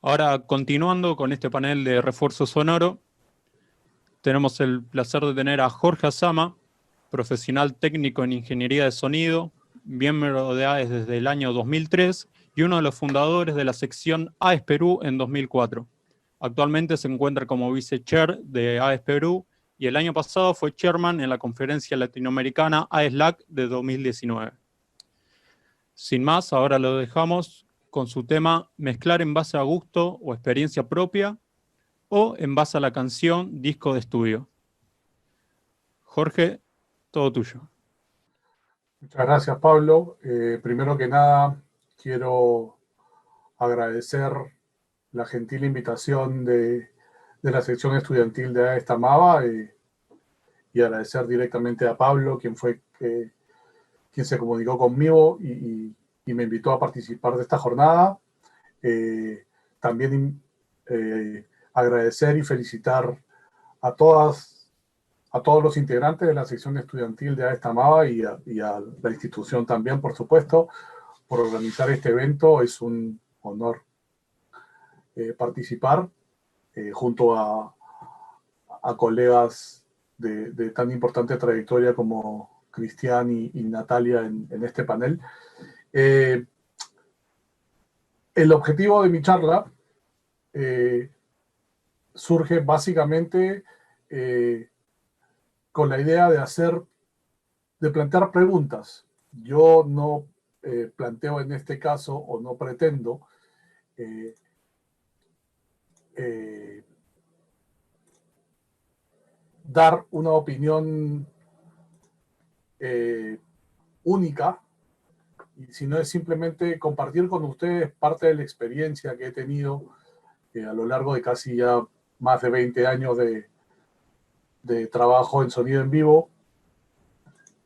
Ahora, continuando con este panel de refuerzo sonoro, tenemos el placer de tener a Jorge Azama, profesional técnico en ingeniería de sonido, miembro de AES desde el año 2003 y uno de los fundadores de la sección AES Perú en 2004. Actualmente se encuentra como vice-chair de AES Perú y el año pasado fue chairman en la conferencia latinoamericana AES-LAC de 2019. Sin más, ahora lo dejamos con su tema Mezclar en base a gusto o experiencia propia o en base a la canción disco de estudio. Jorge, todo tuyo. Muchas gracias, Pablo. Primero que nada, quiero agradecer la gentil invitación de la sección estudiantil de AES Tamaba y agradecer directamente a Pablo, quien fue quien se comunicó conmigo y me invitó a participar de esta jornada. También agradecer y felicitar a todos los integrantes de la sección estudiantil de AES Tamaba y a la institución también, por supuesto, por organizar este evento. Es un honor participar junto a colegas de tan importante trayectoria como Cristian y Natalia en este panel. El objetivo de mi charla surge básicamente con la idea de plantear preguntas. Yo no planteo en este caso, o no pretendo, dar una opinión única, sino es simplemente compartir con ustedes parte de la experiencia que he tenido a lo largo de casi ya más de 20 años de trabajo en sonido en vivo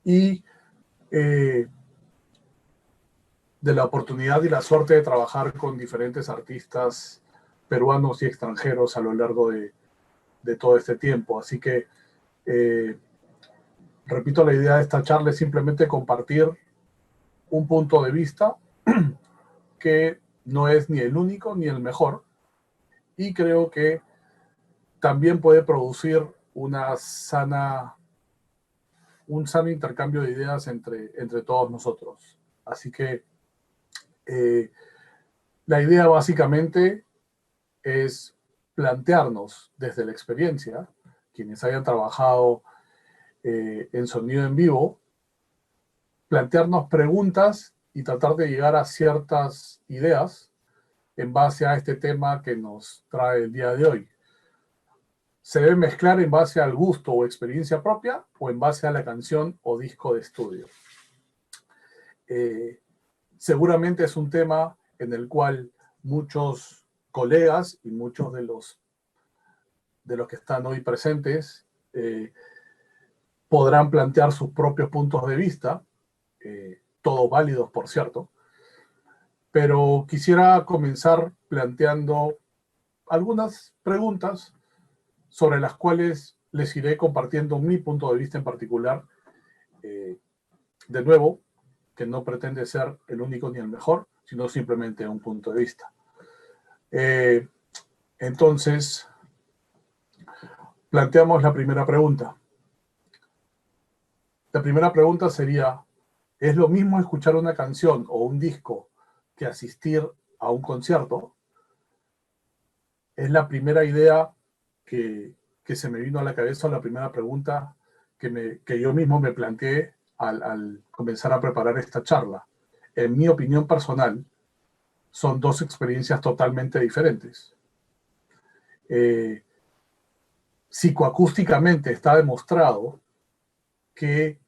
y de la oportunidad y la suerte de trabajar con diferentes artistas peruanos y extranjeros a lo largo de todo este tiempo. Así que, repito, la idea de esta charla es simplemente compartir un punto de vista que no es ni el único ni el mejor, y creo que también puede producir un sano intercambio de ideas entre todos nosotros. Así que la idea básicamente es plantearnos desde la experiencia, quienes hayan trabajado en sonido en vivo, plantearnos preguntas y tratar de llegar a ciertas ideas en base a este tema que nos trae el día de hoy. ¿Se debe mezclar en base al gusto o experiencia propia o en base a la canción o disco de estudio? Seguramente es un tema en el cual muchos colegas y muchos de los que están hoy presentes podrán plantear sus propios puntos de vista, todos válidos, por cierto, pero quisiera comenzar planteando algunas preguntas sobre las cuales les iré compartiendo mi punto de vista en particular. De nuevo, que no pretende ser el único ni el mejor, sino simplemente un punto de vista. Entonces, planteamos la primera pregunta. La primera pregunta sería, ¿es lo mismo escuchar una canción o un disco que asistir a un concierto? Es la primera idea que se me vino a la cabeza, la primera pregunta que yo mismo me planteé al comenzar a preparar esta charla. En mi opinión personal, son dos experiencias totalmente diferentes. Psicoacústicamente está demostrado que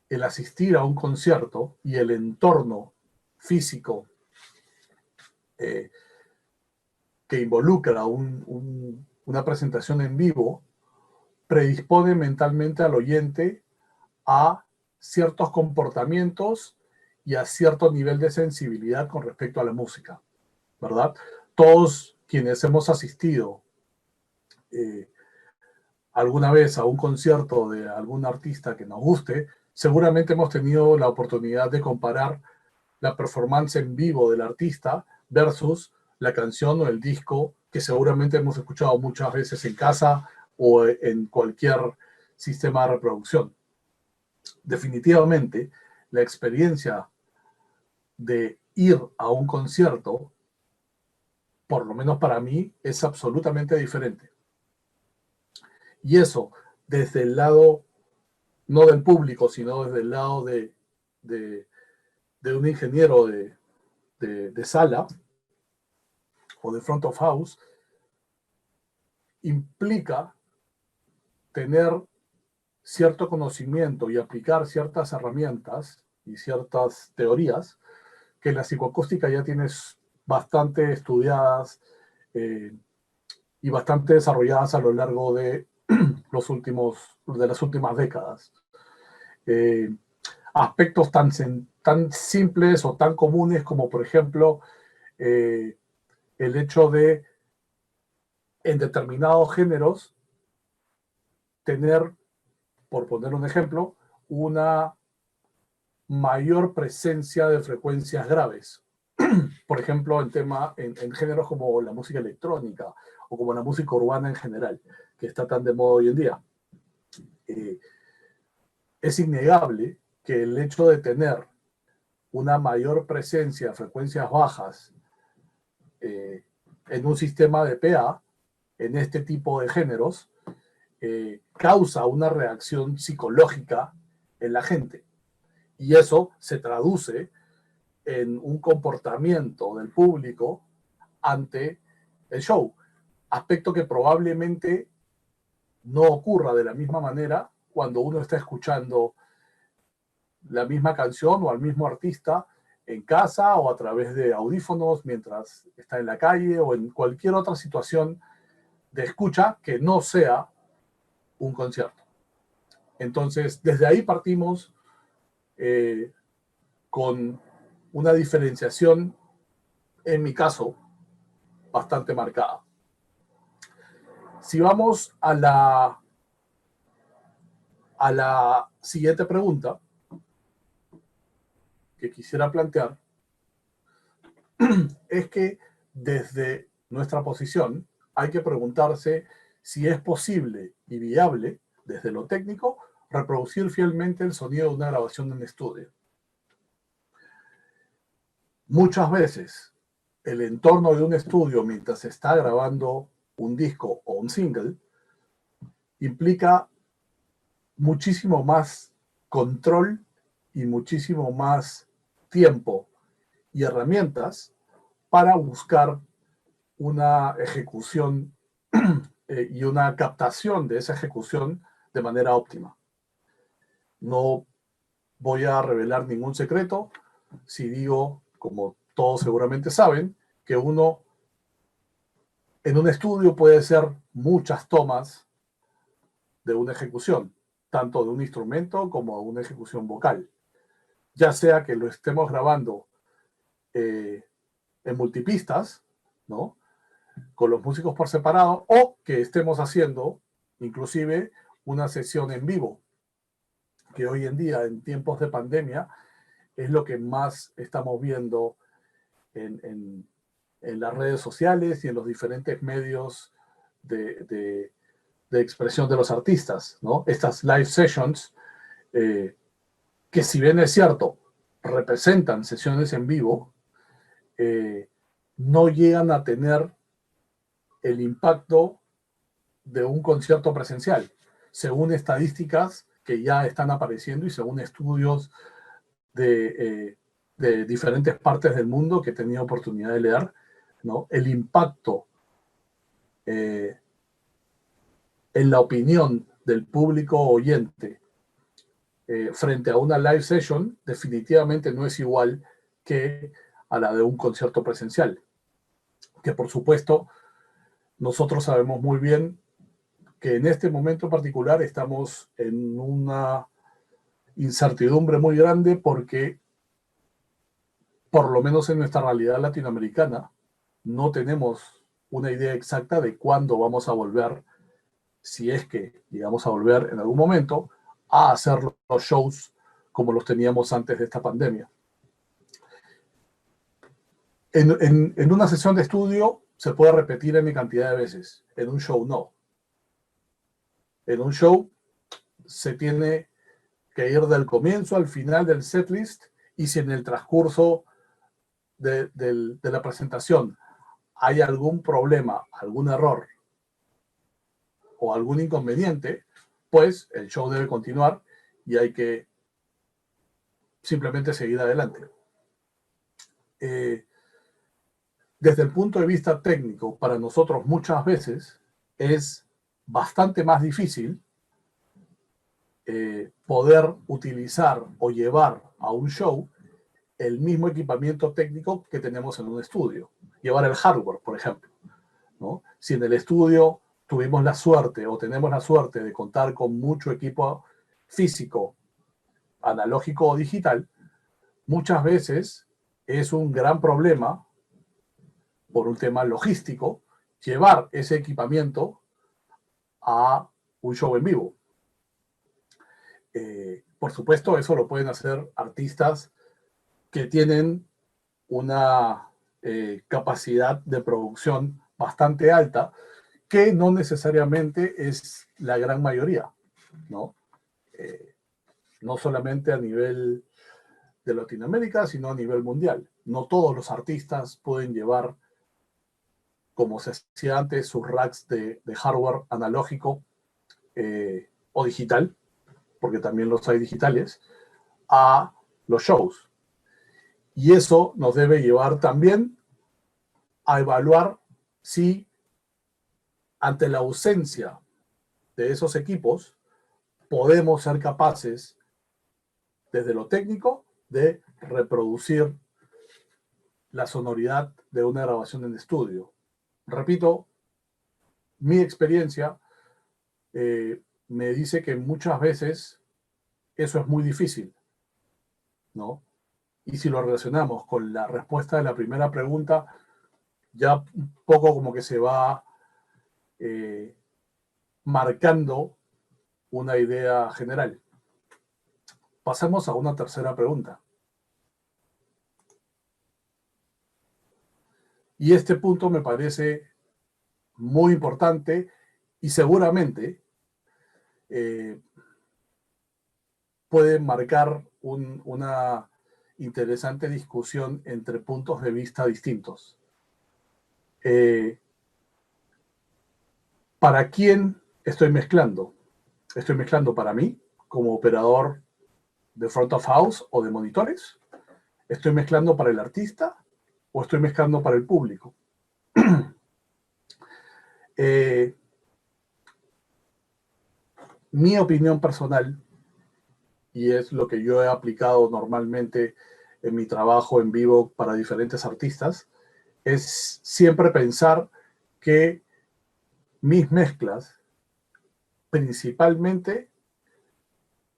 el asistir a un concierto y el entorno físico que involucra una presentación en vivo predispone mentalmente al oyente a ciertos comportamientos y a cierto nivel de sensibilidad con respecto a la música, ¿verdad? Todos quienes hemos asistido alguna vez a un concierto de algún artista que nos guste, seguramente hemos tenido la oportunidad de comparar la performance en vivo del artista versus la canción o el disco que seguramente hemos escuchado muchas veces en casa o en cualquier sistema de reproducción. Definitivamente, la experiencia de ir a un concierto, por lo menos para mí, es absolutamente diferente. Y eso, desde el lado, no del público, sino desde el lado de un ingeniero de sala o de front of house, implica tener cierto conocimiento y aplicar ciertas herramientas y ciertas teorías que la psicoacústica ya tienes bastante estudiadas y bastante desarrolladas a lo largo de las últimas décadas. Aspectos tan simples o tan comunes como, por ejemplo, el hecho de, en determinados géneros, tener, por poner un ejemplo, una mayor presencia de frecuencias graves. Por ejemplo, en géneros como la música electrónica o como la música urbana en general, que está tan de moda hoy en día. Es innegable que el hecho de tener una mayor presencia de frecuencias bajas en un sistema de PA, en este tipo de géneros, causa una reacción psicológica en la gente. Y eso se traduce en un comportamiento del público ante el show. Aspecto que probablemente no ocurra de la misma manera cuando uno está escuchando la misma canción o al mismo artista en casa o a través de audífonos mientras está en la calle o en cualquier otra situación de escucha que no sea un concierto. Entonces, desde ahí partimos con una diferenciación, en mi caso, bastante marcada. Si vamos a la siguiente pregunta que quisiera plantear, es que desde nuestra posición hay que preguntarse si es posible y viable, desde lo técnico, reproducir fielmente el sonido de una grabación en estudio. Muchas veces, el entorno de un estudio mientras se está grabando un disco o un single implica muchísimo más control y muchísimo más tiempo y herramientas para buscar una ejecución y una captación de esa ejecución de manera óptima. No voy a revelar ningún secreto si digo, como todos seguramente saben, que uno en un estudio puede hacer muchas tomas de una ejecución, tanto de un instrumento como de una ejecución vocal. Ya sea que lo estemos grabando en multipistas, ¿no?, con los músicos por separado, o que estemos haciendo inclusive una sesión en vivo, que hoy en día, en tiempos de pandemia, es lo que más estamos viendo en las redes sociales y en los diferentes medios de expresión de los artistas, ¿no? Estas live sessions, que si bien es cierto, representan sesiones en vivo, no llegan a tener el impacto de un concierto presencial, según estadísticas que ya están apareciendo y según estudios de diferentes partes del mundo que he tenido oportunidad de leer, ¿no? El impacto en la opinión del público oyente frente a una live session definitivamente no es igual que a la de un concierto presencial. Que por supuesto nosotros sabemos muy bien que en este momento particular estamos en una incertidumbre muy grande porque, por lo menos en nuestra realidad latinoamericana, no tenemos una idea exacta de cuándo vamos a volver, si es que llegamos a volver en algún momento, a hacer los shows como los teníamos antes de esta pandemia. En una sesión de estudio se puede repetir en cantidad de veces, en un show no. En un show se tiene que ir del comienzo al final del setlist, y si en el transcurso de la presentación hay algún problema, algún error o algún inconveniente, pues el show debe continuar y hay que simplemente seguir adelante. Desde el punto de vista técnico, para nosotros muchas veces es bastante más difícil poder utilizar o llevar a un show el mismo equipamiento técnico que tenemos en un estudio. Llevar el hardware, por ejemplo, ¿no? Si en el estudio tuvimos la suerte o tenemos la suerte de contar con mucho equipo físico, analógico o digital, muchas veces es un gran problema, por un tema logístico, llevar ese equipamiento a un show en vivo. Por supuesto, eso lo pueden hacer artistas que tienen una capacidad de producción bastante alta, que no necesariamente es la gran mayoría, ¿no? No solamente a nivel de Latinoamérica, sino a nivel mundial. No todos los artistas pueden llevar, como se hacía antes, sus racks de hardware analógico o digital, porque también los hay digitales, a los shows. Y eso nos debe llevar también a evaluar si, ante la ausencia de esos equipos, podemos ser capaces, desde lo técnico, de reproducir la sonoridad de una grabación en estudio. Repito, mi experiencia me dice que muchas veces eso es muy difícil, ¿no? Y si lo relacionamos con la respuesta de la primera pregunta, ya un poco como que se va marcando una idea general. Pasemos a una tercera pregunta. Y este punto me parece muy importante y seguramente puede marcar una interesante discusión entre puntos de vista distintos. ¿Para quién estoy mezclando? ¿Estoy mezclando para mí, como operador de front of house o de monitores? ¿Estoy mezclando para el artista o estoy mezclando para el público? Mi opinión personal, y es lo que yo he aplicado normalmente en mi trabajo en vivo para diferentes artistas, es siempre pensar que mis mezclas principalmente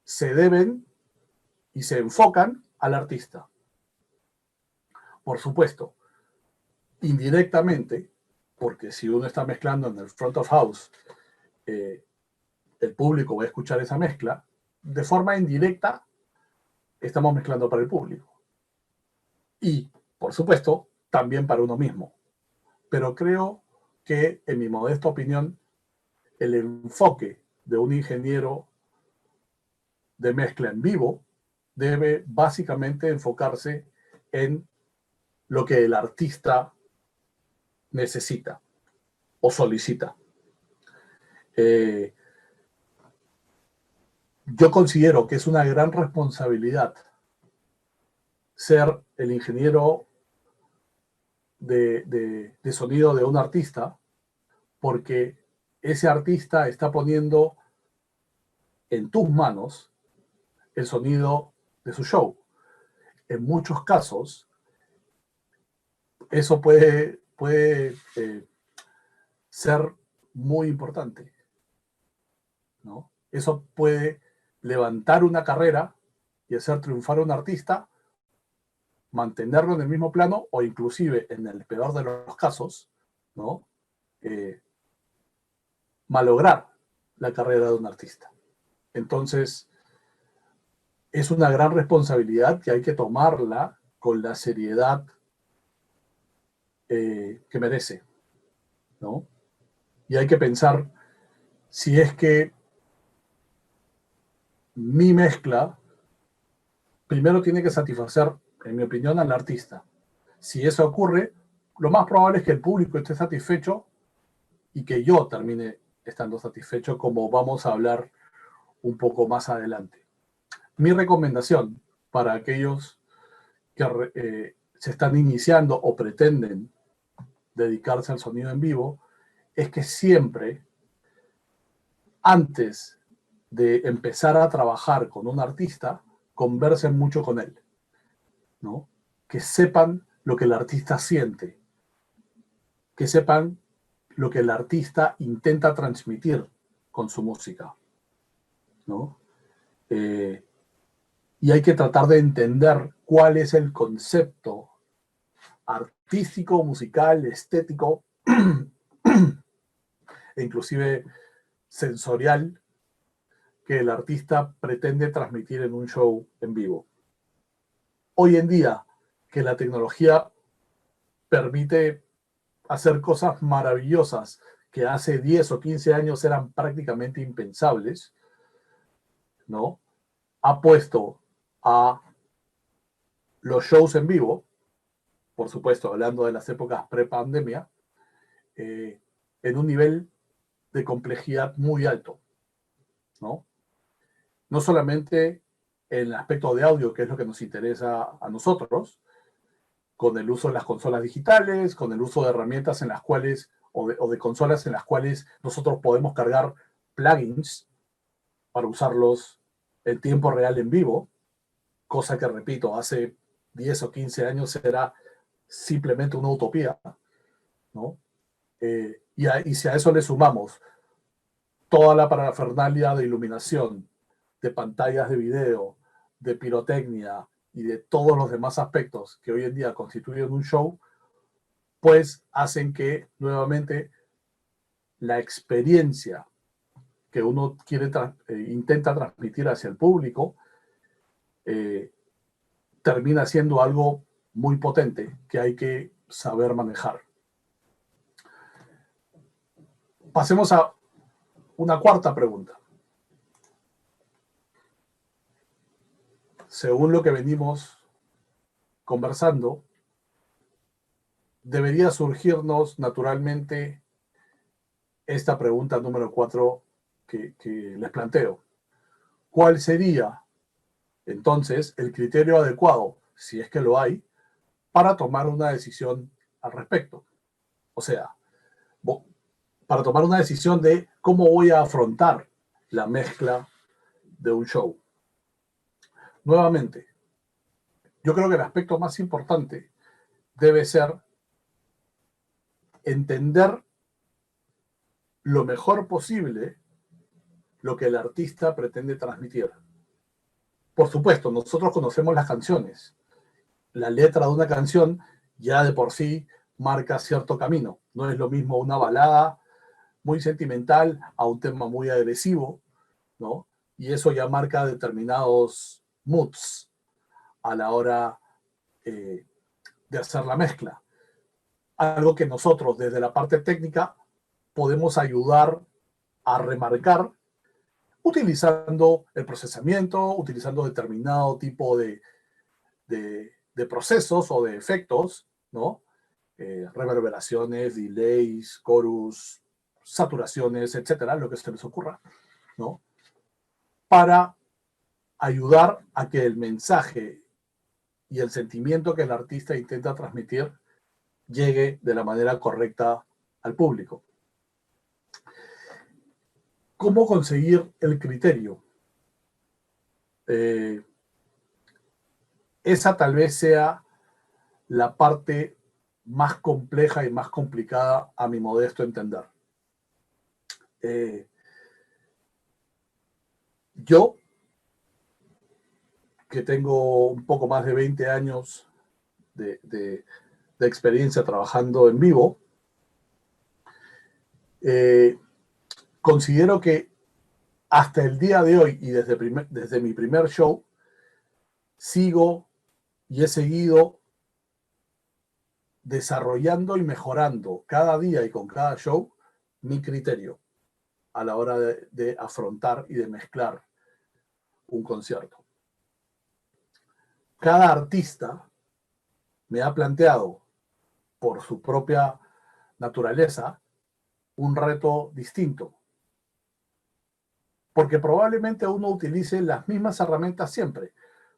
se deben y se enfocan al artista. Por supuesto, indirectamente, porque si uno está mezclando en el front of house, el público va a escuchar esa mezcla, de forma indirecta estamos mezclando para el público. Y, por supuesto, también para uno mismo. Pero creo que, en mi modesta opinión, el enfoque de un ingeniero de mezcla en vivo debe básicamente enfocarse en lo que el artista necesita o solicita. Yo considero que es una gran responsabilidad ser el ingeniero de sonido de un artista, porque ese artista está poniendo en tus manos el sonido de su show. En muchos casos, eso puede ser muy importante, ¿no? Eso puede levantar una carrera y hacer triunfar a un artista, mantenerlo en el mismo plano o inclusive, en el peor de los casos, ¿no? Malograr la carrera de un artista. Entonces, es una gran responsabilidad que hay que tomarla con la seriedad que merece, ¿no? Y hay que pensar si es que mi mezcla primero tiene que satisfacer, en mi opinión, al artista. Si eso ocurre, lo más probable es que el público esté satisfecho y que yo termine estando satisfecho, como vamos a hablar un poco más adelante. Mi recomendación para aquellos que se están iniciando o pretenden dedicarse al sonido en vivo es que siempre, antes de empezar a trabajar con un artista, conversen mucho con él, ¿no? Que sepan lo que el artista siente, que sepan lo que el artista intenta transmitir con su música, ¿no? Y hay que tratar de entender cuál es el concepto artístico, musical, estético, e inclusive sensorial que el artista pretende transmitir en un show en vivo. Hoy en día, que la tecnología permite hacer cosas maravillosas que hace 10 o 15 años eran prácticamente impensables, ¿no? Ha puesto a los shows en vivo, por supuesto, hablando de las épocas pre-pandemia, en un nivel de complejidad muy alto, ¿no? No solamente en el aspecto de audio, que es lo que nos interesa a nosotros, con el uso de las consolas digitales, con el uso de herramientas en las cuales, o de consolas en las cuales nosotros podemos cargar plugins para usarlos en tiempo real en vivo, cosa que, repito, hace 10 o 15 años era simplemente una utopía, ¿no? Y si a eso le sumamos toda la parafernalia de iluminación, de pantallas de video, de pirotecnia y de todos los demás aspectos que hoy en día constituyen un show, pues hacen que nuevamente la experiencia que uno intenta transmitir hacia el público termina siendo algo muy potente que hay que saber manejar. Pasemos a una cuarta pregunta. Según lo que venimos conversando, debería surgirnos naturalmente esta pregunta número 4 que les planteo. ¿Cuál sería entonces el criterio adecuado, si es que lo hay, para tomar una decisión al respecto? O sea, para tomar una decisión de cómo voy a afrontar la mezcla de un show. Nuevamente, yo creo que el aspecto más importante debe ser entender lo mejor posible lo que el artista pretende transmitir. Por supuesto, nosotros conocemos las canciones. La letra de una canción ya de por sí marca cierto camino. No es lo mismo una balada muy sentimental a un tema muy agresivo, ¿no? Y eso ya marca determinados moods a la hora de hacer la mezcla. Algo que nosotros desde la parte técnica podemos ayudar a remarcar utilizando el procesamiento, utilizando determinado tipo de procesos o de efectos, ¿no? Reverberaciones, delays, chorus, saturaciones, etcétera, lo que se les ocurra, ¿no? Para ayudar a que el mensaje y el sentimiento que el artista intenta transmitir llegue de la manera correcta al público. ¿Cómo conseguir el criterio? Esa tal vez sea la parte más compleja y más complicada a mi modesto entender. Yo, que tengo un poco más de 20 años de experiencia trabajando en vivo, considero que hasta el día de hoy y desde mi primer show, sigo y he seguido desarrollando y mejorando cada día y con cada show mi criterio a la hora de afrontar y de mezclar un concierto. Cada artista me ha planteado, por su propia naturaleza, un reto distinto. Porque probablemente uno utilice las mismas herramientas siempre.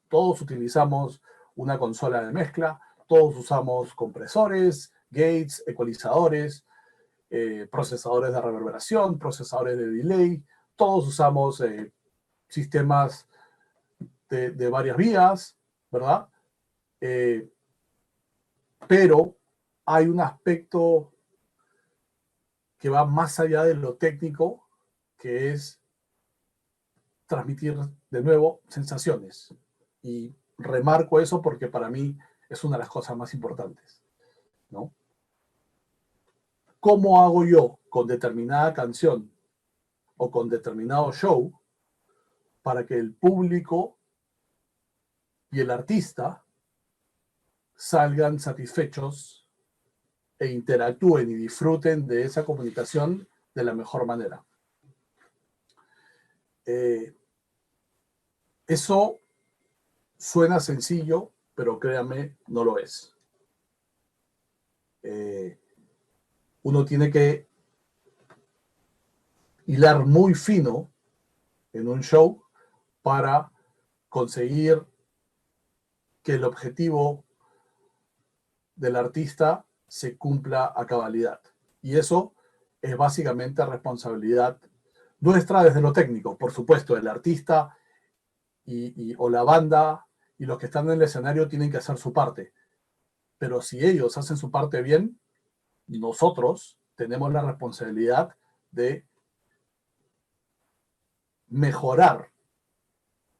Todos utilizamos una consola de mezcla, todos usamos compresores, gates, ecualizadores, procesadores de reverberación, procesadores de delay, todos usamos sistemas de varias vías, ¿verdad? Pero hay un aspecto que va más allá de lo técnico, que es transmitir de nuevo sensaciones. Y remarco eso porque para mí es una de las cosas más importantes, ¿no? ¿Cómo hago yo con determinada canción o con determinado show para que el público y el artista salgan satisfechos e interactúen y disfruten de esa comunicación de la mejor manera? Eso suena sencillo, pero créanme, no lo es. Uno tiene que hilar muy fino en un show para conseguir que el objetivo del artista se cumpla a cabalidad. Y eso es básicamente responsabilidad nuestra desde lo técnico. Por supuesto, el artista o la banda y los que están en el escenario tienen que hacer su parte. Pero si ellos hacen su parte bien, nosotros tenemos la responsabilidad de mejorar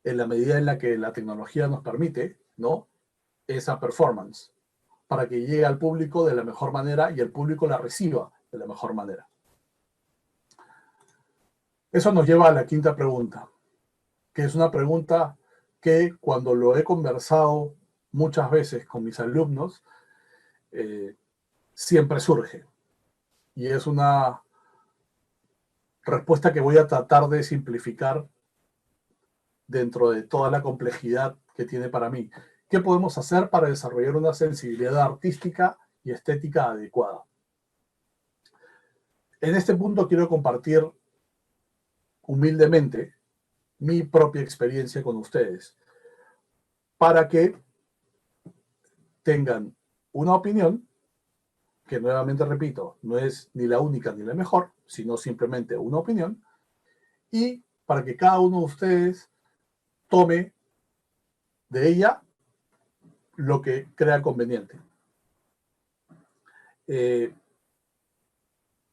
en la medida en la que la tecnología nos permite, ¿no?, esa performance para que llegue al público de la mejor manera y el público la reciba de la mejor manera. Eso nos lleva a la quinta pregunta, que es una pregunta que cuando lo he conversado muchas veces con mis alumnos, siempre surge. Y es una respuesta que voy a tratar de simplificar dentro de toda la complejidad que tiene para mí. ¿Qué podemos hacer para desarrollar una sensibilidad artística y estética adecuada? En este punto quiero compartir humildemente mi propia experiencia con ustedes para que tengan una opinión que, nuevamente repito, no es ni la única ni la mejor, sino simplemente una opinión, y para que cada uno de ustedes tome de ella lo que crea conveniente.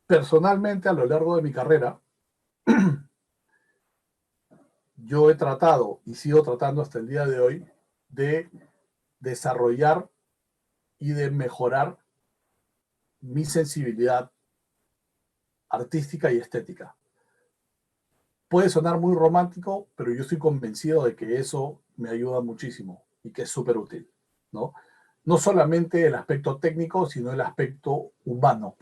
Personalmente, a lo largo de mi carrera, yo he tratado y sigo tratando hasta el día de hoy de desarrollar y de mejorar mi sensibilidad artística y estética. Puede sonar muy romántico, pero yo estoy convencido de que eso me ayuda muchísimo y que es súper útil, ¿no? No solamente el aspecto técnico, sino el aspecto humano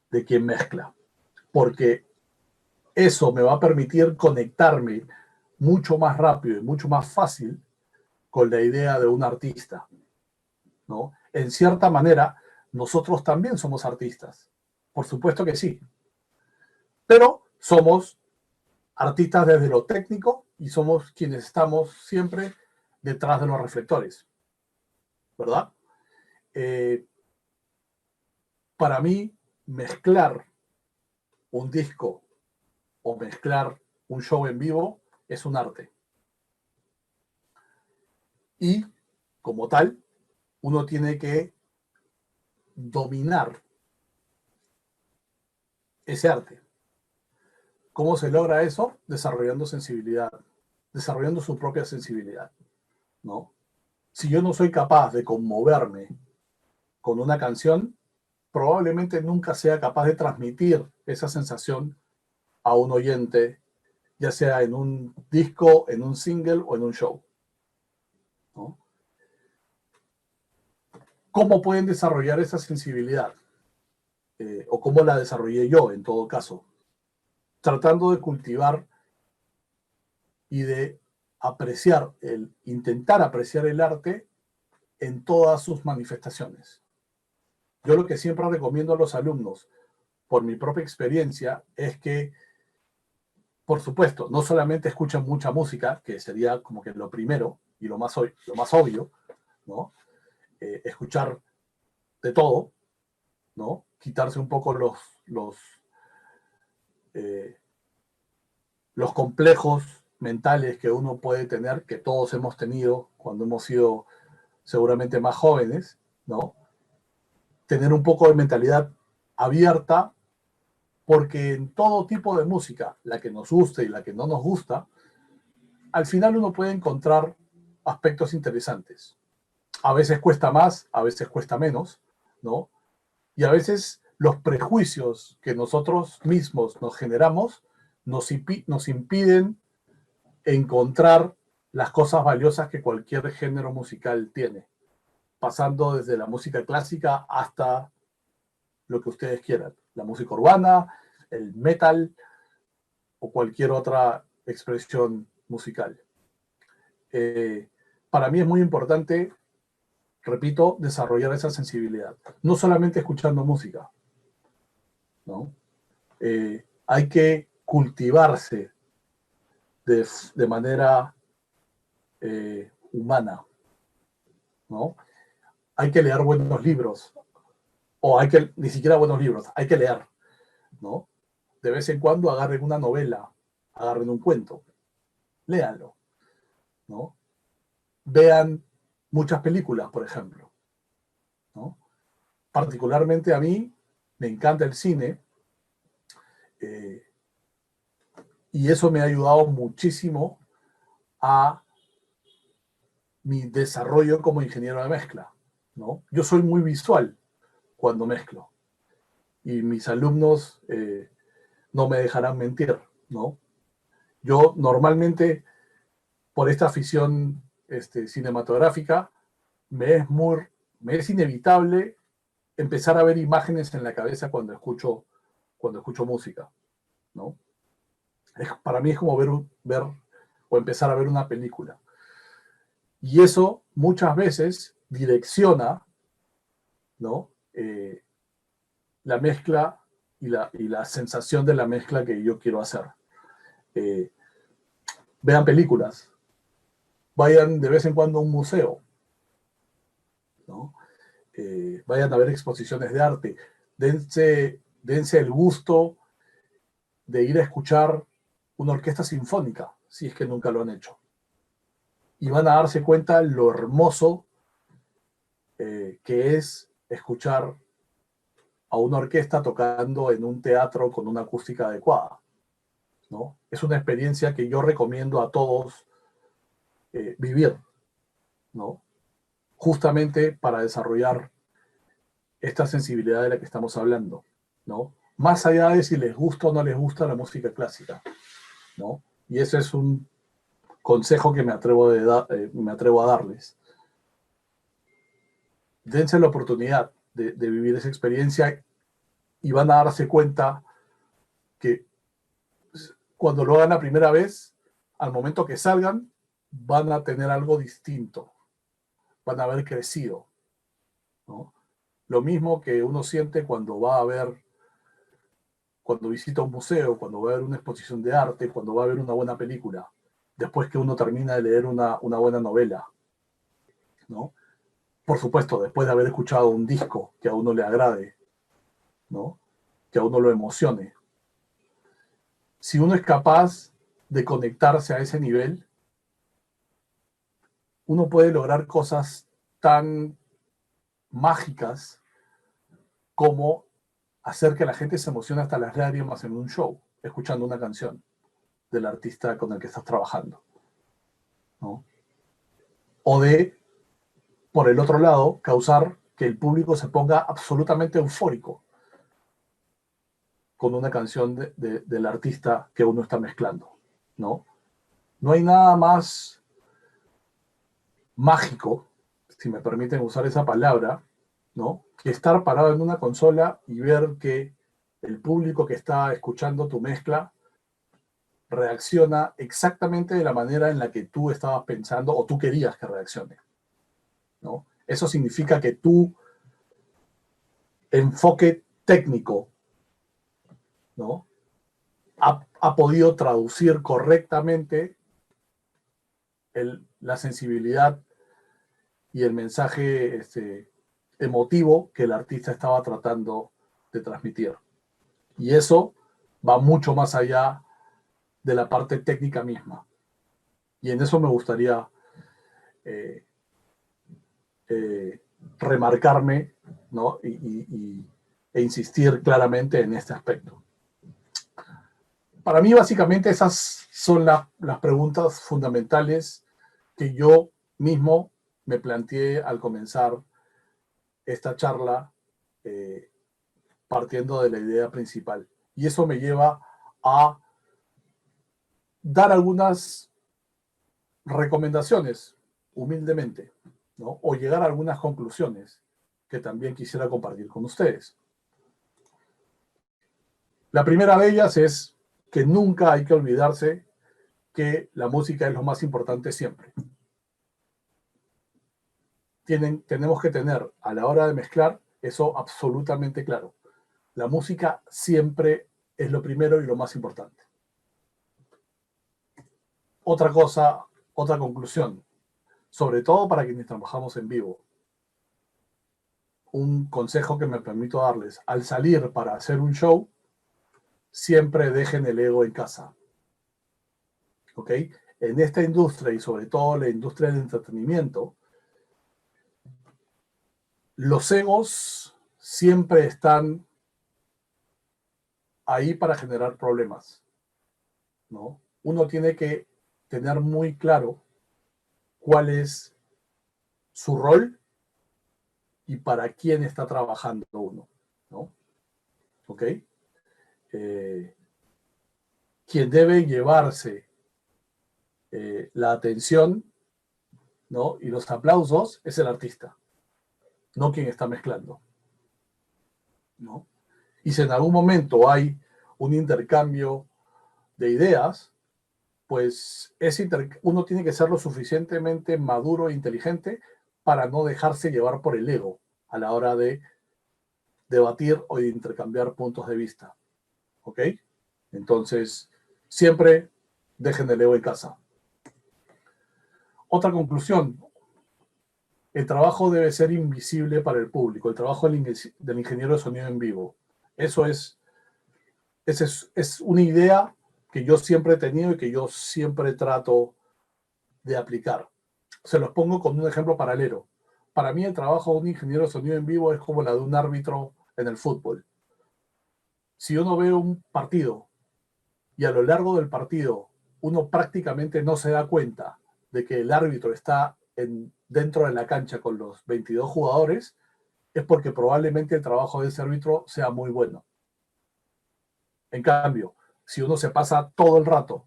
de quien mezcla. Porque eso me va a permitir conectarme mucho más rápido y mucho más fácil con la idea de un artista, ¿no? En cierta manera, nosotros también somos artistas. Por supuesto que sí. Pero somos artistas desde lo técnico y somos quienes estamos siempre detrás de los reflectores, ¿verdad? Para mí, mezclar un disco o mezclar un show en vivo es un arte. Y, como tal, uno tiene que dominar ese arte. ¿Cómo se logra eso? Desarrollando sensibilidad, desarrollando su propia sensibilidad, ¿no? Si yo no soy capaz de conmoverme con una canción, probablemente nunca sea capaz de transmitir esa sensación a un oyente, ya sea en un disco, en un single o en un show, ¿no? ¿cómo pueden desarrollar esa sensibilidad? O cómo la desarrollé yo, en todo caso. Tratando de cultivar y de apreciar, intentar apreciar el arte en todas sus manifestaciones. Yo lo que siempre recomiendo a los alumnos, por mi propia experiencia, es que, por supuesto, no solamente escuchen mucha música, que sería como que lo primero y lo más obvio, ¿no? Escuchar de todo, ¿no? Quitarse un poco los complejos mentales que uno puede tener, que todos hemos tenido cuando hemos sido seguramente más jóvenes, ¿no? Tener un poco de mentalidad abierta, porque en todo tipo de música, la que nos guste y la que no nos gusta, al final uno puede encontrar aspectos interesantes. A veces cuesta más, a veces cuesta menos, ¿no? Y a veces los prejuicios que nosotros mismos nos generamos nos impiden encontrar las cosas valiosas que cualquier género musical tiene, pasando desde la música clásica hasta lo que ustedes quieran, la música urbana, el metal o cualquier otra expresión musical. Para mí es muy importante, repito, desarrollar esa sensibilidad, no solamente escuchando música, ¿no? Hay que cultivarse de manera humana, ¿no? Hay que leer buenos libros, o ni siquiera buenos libros, hay que leer, ¿no? De vez en cuando agarren una novela, agarren un cuento, léanlo, ¿no? Vean muchas películas, por ejemplo, ¿no? Particularmente a mí me encanta el cine, y eso me ha ayudado muchísimo a mi desarrollo como ingeniero de mezcla, ¿no? Yo soy muy visual cuando mezclo, y mis alumnos no me dejarán mentir, ¿no? Yo normalmente, por esta afición cinematográfica, me es inevitable empezar a ver imágenes en la cabeza cuando escucho música, ¿no? Para mí es como ver o empezar a ver una película. Y eso muchas veces direcciona, ¿no? La mezcla y la sensación de la mezcla que yo quiero hacer. Vean películas, vayan de vez en cuando a un museo, ¿no? Vayan a ver exposiciones de arte, dense el gusto de ir a escuchar una orquesta sinfónica, si es que nunca lo han hecho. Y van a darse cuenta lo hermoso que es escuchar a una orquesta tocando en un teatro con una acústica adecuada, ¿no? Es una experiencia que yo recomiendo a todos vivir, ¿no? Justamente para desarrollar esta sensibilidad de la que estamos hablando, ¿no? Más allá de si les gusta o no les gusta la música clásica, ¿no? Y ese es un consejo que me atrevo a darles. Dense la oportunidad de vivir esa experiencia y van a darse cuenta que cuando lo hagan la primera vez, al momento que salgan, van a tener algo distinto, van a haber crecido, ¿no? Lo mismo que uno siente cuando visita un museo, cuando va a ver una exposición de arte, cuando va a ver una buena película, después que uno termina de leer una buena novela, ¿no? Por supuesto, después de haber escuchado un disco que a uno le agrade, ¿no? Que a uno lo emocione. Si uno es capaz de conectarse a ese nivel, uno puede lograr cosas tan mágicas como hacer que la gente se emocione hasta las lágrimas en un show, escuchando una canción del artista con el que estás trabajando, ¿no? O por el otro lado, causar que el público se ponga absolutamente eufórico con una canción del artista que uno está mezclando, ¿no? No hay nada más mágico, si me permiten usar esa palabra, ¿no? Que estar parado en una consola y ver que el público que está escuchando tu mezcla reacciona exactamente de la manera en la que tú estabas pensando o tú querías que reaccione, ¿no? Eso significa que tu enfoque técnico, ¿no? ha podido traducir correctamente la sensibilidad y el mensaje emotivo que el artista estaba tratando de transmitir. Y eso va mucho más allá de la parte técnica misma. Y en eso me gustaría remarcarme, ¿no? E insistir claramente en este aspecto. Para mí, básicamente, esas son las preguntas fundamentales que yo mismo me planteé al comenzar esta charla, partiendo de la idea principal. Y eso me lleva a dar algunas recomendaciones, humildemente, ¿no? O llegar a algunas conclusiones que también quisiera compartir con ustedes. La primera de ellas es que nunca hay que olvidarse que la música es lo más importante siempre. Tenemos que tener a la hora de mezclar eso absolutamente claro. La música siempre es lo primero y lo más importante. Otra cosa, otra conclusión, sobre todo para quienes trabajamos en vivo. Un consejo que me permito darles: al salir para hacer un show, siempre dejen el ego en casa. ¿Ok? En esta industria, y sobre todo la industria del entretenimiento, los egos siempre están ahí para generar problemas, ¿no? Uno tiene que tener muy claro cuál es su rol y para quién está trabajando uno, ¿no? ¿Ok? Quien debe llevarse la atención, ¿no? Y los aplausos es el artista, no quien está mezclando, ¿no? Y si en algún momento hay un intercambio de ideas, pues uno tiene que ser lo suficientemente maduro e inteligente para no dejarse llevar por el ego a la hora de debatir o de intercambiar puntos de vista. ¿Ok? Entonces, siempre dejen el ego en casa. Otra conclusión: el trabajo debe ser invisible para el público, el trabajo del ingeniero de sonido en vivo. Esa es una idea que yo siempre he tenido y que yo siempre trato de aplicar. Se los pongo con un ejemplo paralelo. Para mí, el trabajo de un ingeniero de sonido en vivo es como la de un árbitro en el fútbol. Si uno ve un partido y a lo largo del partido uno prácticamente no se da cuenta de que el árbitro está dentro de la cancha con los 22 jugadores, es porque probablemente el trabajo de ese árbitro sea muy bueno. En cambio, si uno se pasa todo el rato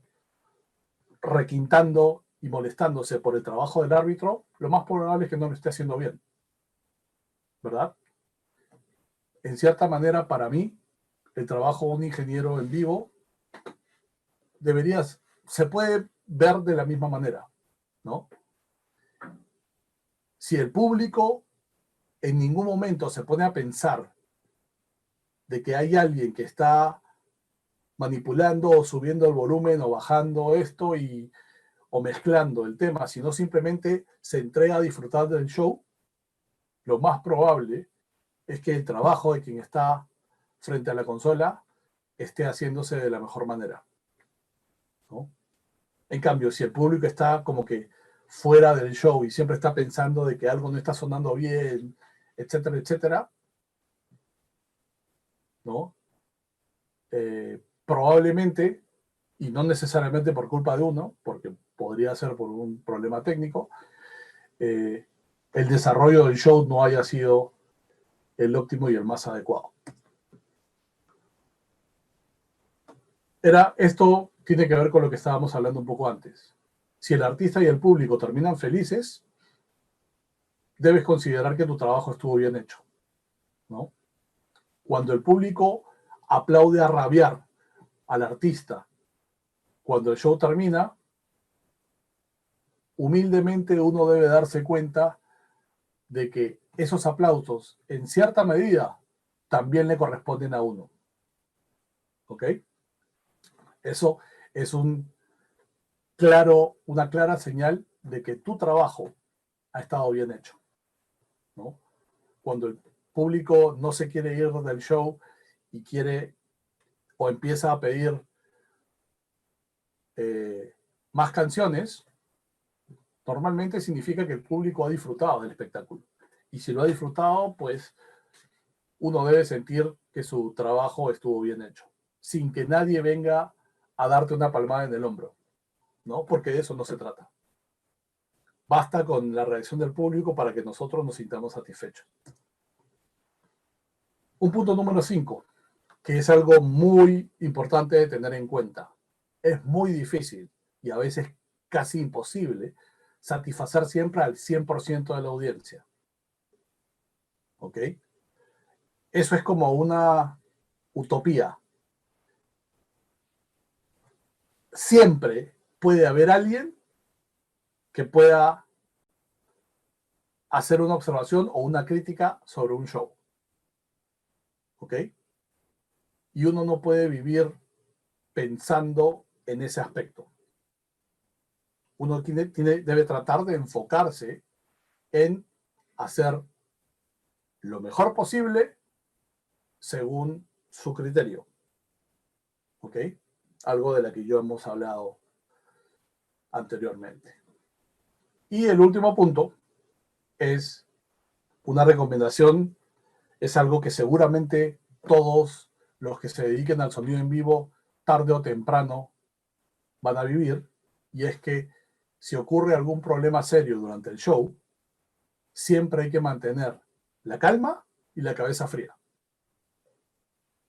requintando y molestándose por el trabajo del árbitro, lo más probable es que no lo esté haciendo bien, ¿verdad? En cierta manera, para mí, el trabajo de un ingeniero en vivo se puede ver de la misma manera, ¿no? Si el público en ningún momento se pone a pensar de que hay alguien que está manipulando o subiendo el volumen o bajando esto o mezclando el tema, sino simplemente se entrega a disfrutar del show, lo más probable es que el trabajo de quien está frente a la consola esté haciéndose de la mejor manera, ¿no? En cambio, si el público está como que fuera del show y siempre está pensando de que algo no está sonando bien, etcétera, etcétera, ¿no? Probablemente, y no necesariamente por culpa de uno, porque podría ser por un problema técnico, el desarrollo del show no haya sido el óptimo y el más adecuado. Esto tiene que ver con lo que estábamos hablando un poco antes. Si el artista y el público terminan felices, debes considerar que tu trabajo estuvo bien hecho. ¿no? Cuando el público aplaude a rabiar al artista, cuando el show termina, humildemente uno debe darse cuenta de que esos aplausos, en cierta medida, también le corresponden a uno. ¿Ok? Eso es una clara señal de que tu trabajo ha estado bien hecho, ¿no? Cuando el público no se quiere ir del show y quiere o empieza a pedir más canciones, normalmente significa que el público ha disfrutado del espectáculo. Y si lo ha disfrutado, pues uno debe sentir que su trabajo estuvo bien hecho, sin que nadie venga a darte una palmada en el hombro, ¿no? Porque de eso no se trata. Basta con la reacción del público para que nosotros nos sintamos satisfechos. Un punto número 5, que es algo muy importante de tener en cuenta. Es muy difícil y a veces casi imposible satisfacer siempre al 100% de la audiencia. ¿Ok? Eso es como una utopía. Siempre puede haber alguien que pueda hacer una observación o una crítica sobre un show. ¿Ok? Y uno no puede vivir pensando en ese aspecto. Uno debe tratar de enfocarse en hacer lo mejor posible según su criterio. ¿Ok? Algo de lo que yo hemos hablado anteriormente. Y el último punto es una recomendación, es algo que seguramente todos los que se dediquen al sonido en vivo, tarde o temprano, van a vivir, y es que si ocurre algún problema serio durante el show, siempre hay que mantener la calma y la cabeza fría.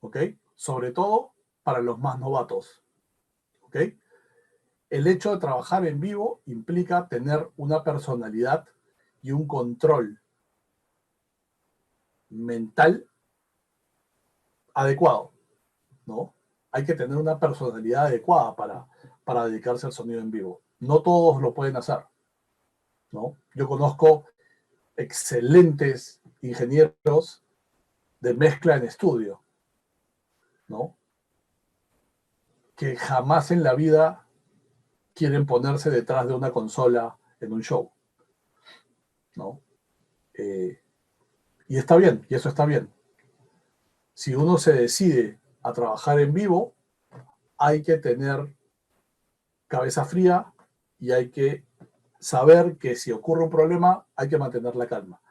¿Ok? Sobre todo para los más novatos. ¿Ok? El hecho de trabajar en vivo implica tener una personalidad y un control mental adecuado, ¿no? Hay que tener una personalidad adecuada para dedicarse al sonido en vivo. No todos lo pueden hacer, ¿no? Yo conozco excelentes ingenieros de mezcla en estudio, ¿no? Que jamás en la vida quieren ponerse detrás de una consola en un show, ¿no? Y está bien, y eso está bien. Si uno se decide a trabajar en vivo, hay que tener cabeza fría y hay que saber que si ocurre un problema, hay que mantener la calma.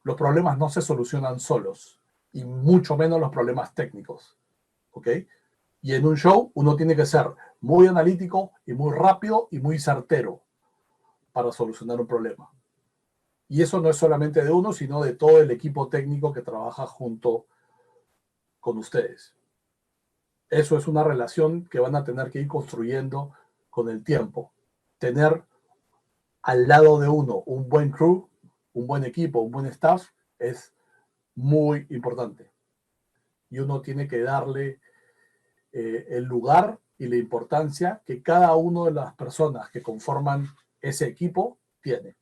Los problemas no se solucionan solos, y mucho menos los problemas técnicos, ¿ok? Y en un show uno tiene que ser muy analítico y muy rápido y muy certero para solucionar un problema. Y eso no es solamente de uno, sino de todo el equipo técnico que trabaja junto con ustedes. Eso es una relación que van a tener que ir construyendo con el tiempo. Tener al lado de uno un buen crew, un buen equipo, un buen staff, es muy importante. Y uno tiene que darle el lugar y la importancia que cada una de las personas que conforman ese equipo tiene.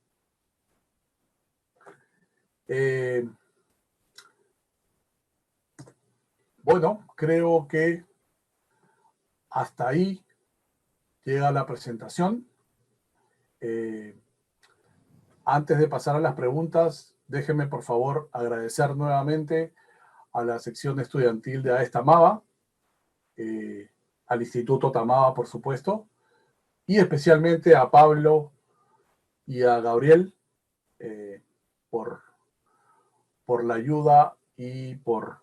Bueno, creo que hasta ahí llega la presentación. Antes de pasar a las preguntas, déjenme por favor agradecer nuevamente a la sección estudiantil de AES Tamaba, al Instituto Tamaba, por supuesto, y especialmente a Pablo y a Gabriel por la ayuda y por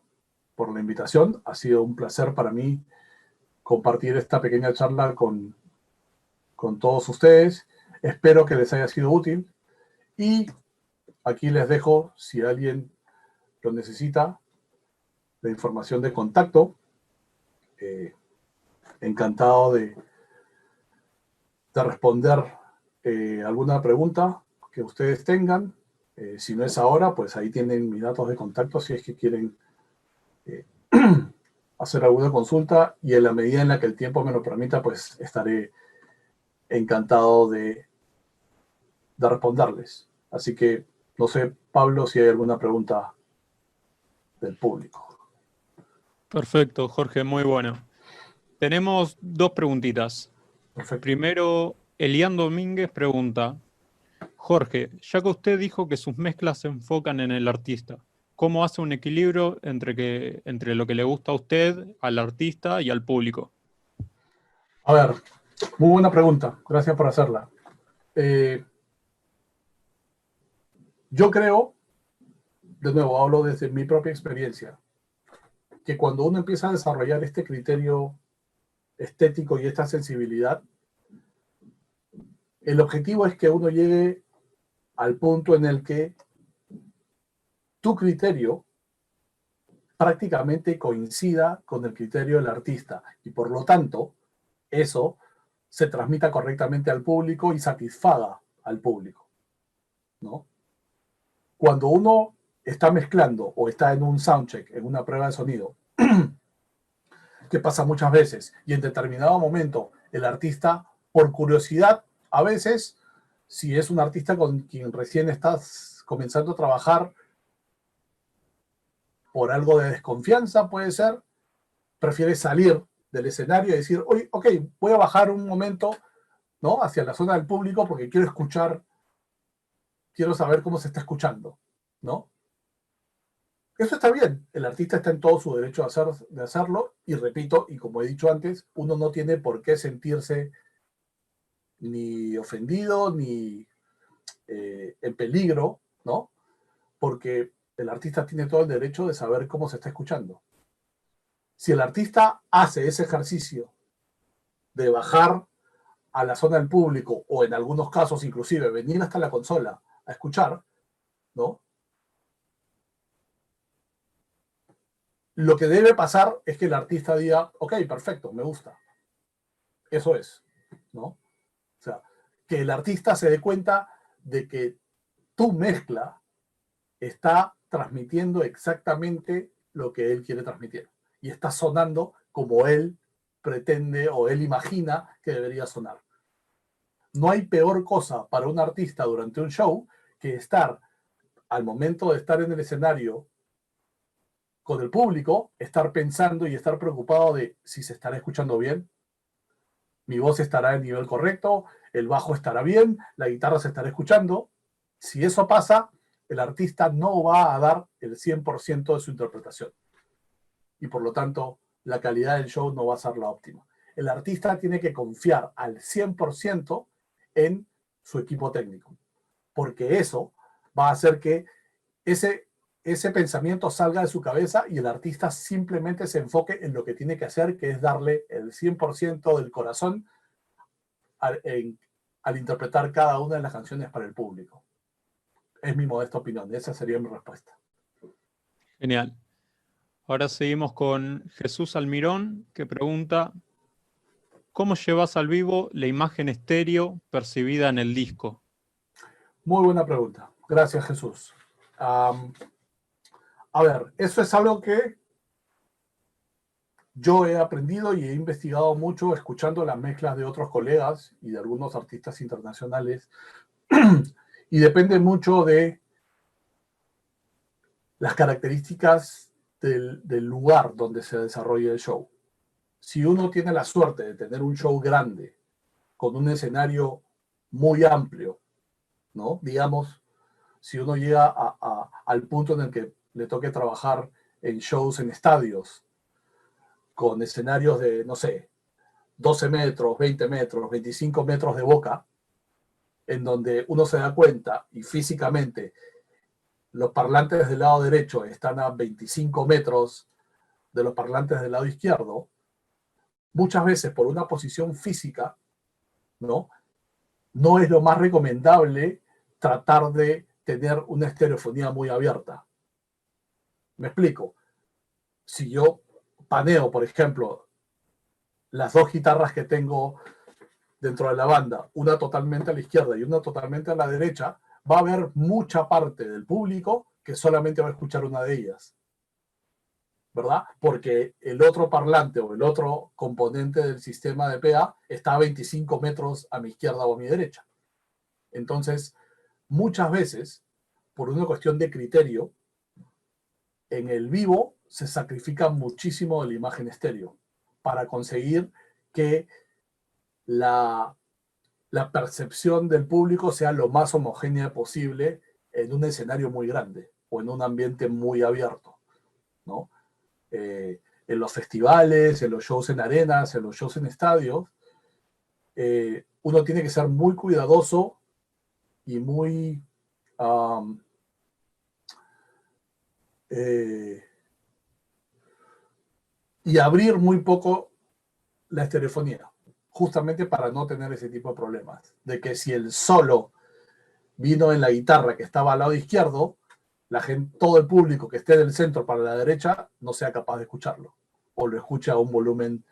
la invitación. Ha sido un placer para mí compartir esta pequeña charla con todos ustedes. Espero que les haya sido útil y aquí les dejo, si alguien lo necesita, la información de contacto. Encantado de responder alguna pregunta que ustedes tengan. Si no es ahora, pues ahí tienen mis datos de contacto si es que quieren hacer alguna consulta, y en la medida en la que el tiempo me lo permita, pues estaré encantado de responderles. Así que no sé, Pablo, si hay alguna pregunta del público. Perfecto, Jorge, muy bueno. Tenemos dos preguntitas. Perfecto. Primero, Elian Domínguez pregunta, Jorge, ya que usted dijo que sus mezclas se enfocan en el artista, ¿cómo hace un equilibrio entre lo que le gusta a usted, al artista y al público? A ver, muy buena pregunta. Gracias por hacerla. Yo creo, de nuevo, hablo desde mi propia experiencia, que cuando uno empieza a desarrollar este criterio estético y esta sensibilidad, el objetivo es que uno llegue al punto en el que tu criterio prácticamente coincida con el criterio del artista, y por lo tanto eso se transmita correctamente al público y satisfaga al público, ¿no? Cuando uno está mezclando o está en un soundcheck, en una prueba de sonido, que pasa muchas veces, y en determinado momento el artista, por curiosidad, a veces, si es un artista con quien recién estás comenzando a trabajar, por algo de desconfianza puede ser, prefiere salir del escenario y decir, oye, ok, voy a bajar un momento, ¿no?, hacia la zona del público porque quiero escuchar, quiero saber cómo se está escuchando, ¿no? Eso está bien, el artista está en todo su derecho de hacerlo, y repito, y como he dicho antes, uno no tiene por qué sentirse ni ofendido, ni en peligro, ¿no? Porque el artista tiene todo el derecho de saber cómo se está escuchando. Si el artista hace ese ejercicio de bajar a la zona del público, o en algunos casos inclusive venir hasta la consola a escuchar, ¿no?, lo que debe pasar es que el artista diga, ok, perfecto, me gusta. Eso es, ¿no? O sea, que el artista se dé cuenta de que tu mezcla está transmitiendo exactamente lo que él quiere transmitir, y está sonando como él pretende o él imagina que debería sonar. No hay peor cosa para un artista durante un show que estar, al momento de estar en el escenario con el público, estar pensando y estar preocupado de si se estará escuchando bien, mi voz estará en nivel correcto, el bajo estará bien, la guitarra se estará escuchando. Si eso pasa, el artista no va a dar el 100% de su interpretación, y por lo tanto la calidad del show no va a ser la óptima. El artista tiene que confiar al 100% en su equipo técnico, porque eso va a hacer que ese pensamiento salga de su cabeza y el artista simplemente se enfoque en lo que tiene que hacer, que es darle el 100% del corazón al interpretar cada una de las canciones para el público. Es mi modesta opinión, esa sería mi respuesta. Genial. Ahora seguimos con Jesús Almirón, que pregunta, ¿cómo llevas al vivo la imagen estéreo percibida en el disco? Muy buena pregunta. Gracias, Jesús. A ver, eso es algo que yo he aprendido y he investigado mucho escuchando las mezclas de otros colegas y de algunos artistas internacionales, y depende mucho de las características del lugar donde se desarrolla el show. Si uno tiene la suerte de tener un show grande, con un escenario muy amplio, ¿no? Digamos, si uno llega al punto en el que le toque trabajar en shows en estadios, con escenarios de, no sé, 12 metros, 20 metros, 25 metros de boca, en donde uno se da cuenta y físicamente los parlantes del lado derecho están a 25 metros de los parlantes del lado izquierdo, muchas veces por una posición física, ¿no?, no es lo más recomendable tratar de tener una estereofonía muy abierta. Me explico. Si yo paneo, por ejemplo, las dos guitarras que tengo dentro de la banda, una totalmente a la izquierda y una totalmente a la derecha, va a haber mucha parte del público que solamente va a escuchar una de ellas, ¿verdad? Porque el otro parlante o el otro componente del sistema de PA está a 25 metros a mi izquierda o a mi derecha. Entonces, muchas veces, por una cuestión de criterio, en el vivo se sacrifica muchísimo de la imagen estéreo para conseguir que la percepción del público sea lo más homogénea posible en un escenario muy grande o en un ambiente muy abierto, ¿no? En los festivales, en los shows en arenas, en los shows en estadios, uno tiene que ser muy cuidadoso y muy y abrir muy poco la estereofonía, justamente para no tener ese tipo de problemas. De que si el solo vino en la guitarra que estaba al lado izquierdo, la gente, todo el público que esté del centro para la derecha no sea capaz de escucharlo, o lo escucha a un volumen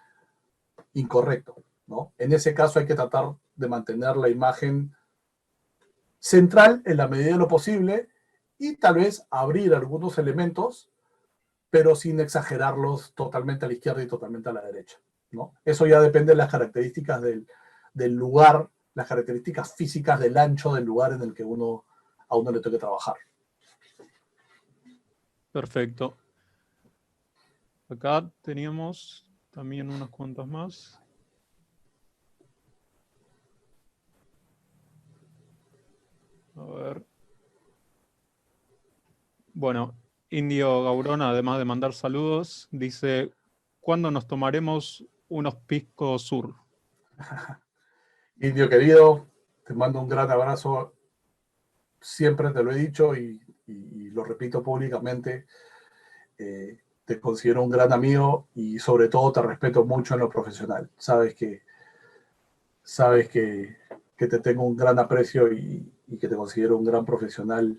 incorrecto, ¿no? En ese caso hay que tratar de mantener la imagen central en la medida de lo posible y tal vez abrir algunos elementos, pero sin exagerarlos totalmente a la izquierda y totalmente a la derecha, ¿no? Eso ya depende de las características del lugar, las características físicas del ancho del lugar en el que a uno le toque trabajar. Perfecto. Acá teníamos también unas cuantas más. A ver. Bueno, Indio Gaurón, además de mandar saludos, dice, ¿cuándo nos tomaremos unos pisco sur? Indio querido, te mando un gran abrazo. Siempre te lo he dicho y lo repito públicamente. Te considero un gran amigo y sobre todo te respeto mucho en lo profesional. Sabes que te tengo un gran aprecio y que te considero un gran profesional.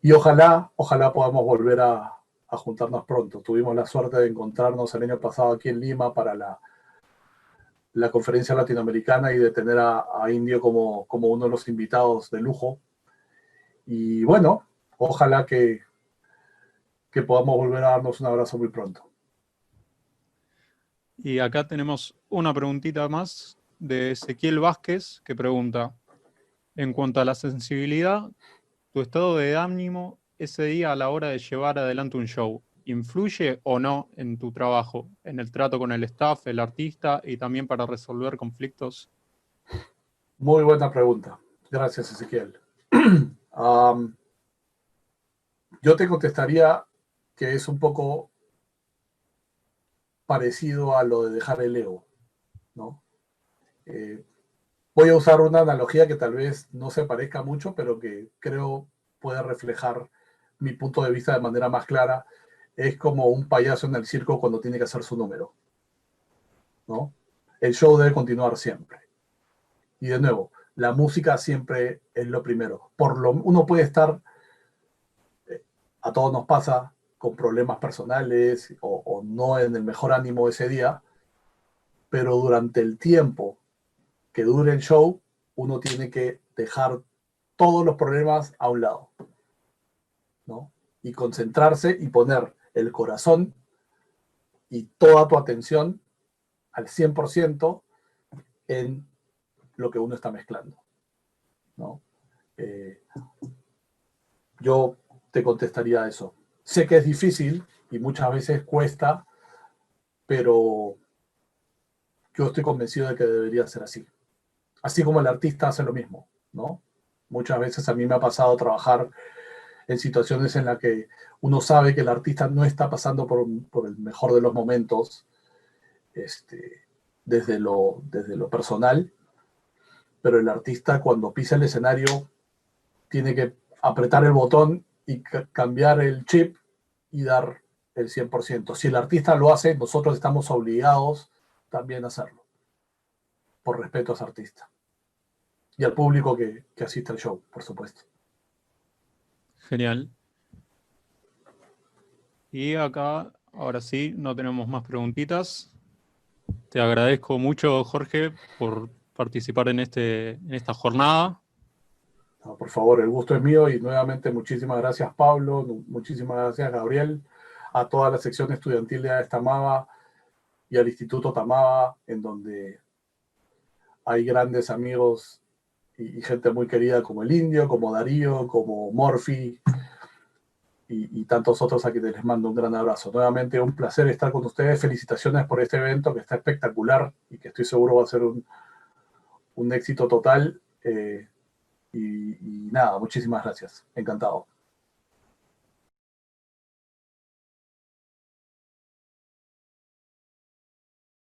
Y ojalá podamos volver a juntarnos pronto. Tuvimos la suerte de encontrarnos el año pasado aquí en Lima para la conferencia latinoamericana y de tener a Indio como uno de los invitados de lujo. Y bueno, ojalá que podamos volver a darnos un abrazo muy pronto. Y acá tenemos una preguntita más de Ezequiel Vázquez que pregunta, en cuanto a la sensibilidad, ¿tu estado de ánimo ese día a la hora de llevar adelante un show influye o no en tu trabajo, en el trato con el staff, el artista y también para resolver conflictos? Muy buena pregunta. Gracias, Ezequiel. Yo te contestaría que es un poco parecido a lo de dejar el ego, ¿no? Voy a usar una analogía que tal vez no se parezca mucho, pero que creo puede reflejar mi punto de vista de manera más clara. Es como un payaso en el circo cuando tiene que hacer su número, ¿no? El show debe continuar siempre. Y de nuevo, la música siempre es lo primero. Uno puede estar, a todos nos pasa, con problemas personales o no en el mejor ánimo ese día, pero durante el tiempo que dure el show, uno tiene que dejar todos los problemas a un lado, ¿no? Y concentrarse y poner el corazón y toda tu atención al 100% en lo que uno está mezclando, ¿no? Yo te contestaría eso. Sé que es difícil y muchas veces cuesta, pero yo estoy convencido de que debería ser así. Así como el artista hace lo mismo, ¿no? Muchas veces a mí me ha pasado trabajar en situaciones en las que uno sabe que el artista no está pasando por el mejor de los momentos, desde lo personal, pero el artista cuando pisa el escenario tiene que apretar el botón y cambiar el chip y dar el 100%. Si el artista lo hace, nosotros estamos obligados también a hacerlo, por respeto a ese artista. Y al público que asiste al show, por supuesto. Genial. Y acá, ahora sí, no tenemos más preguntitas. Te agradezco mucho, Jorge, por participar en esta jornada. No, por favor, el gusto es mío y nuevamente muchísimas gracias, Pablo, muchísimas gracias, Gabriel, a toda la sección estudiantil de AES Tamaba y al Instituto Tamaba, en donde hay grandes amigos y gente muy querida como el Indio, como Darío, como Morphy y tantos otros a quienes les mando un gran abrazo. Nuevamente un placer estar con ustedes. Felicitaciones por este evento que está espectacular y que estoy seguro va a ser un éxito total. Y nada, muchísimas gracias. Encantado.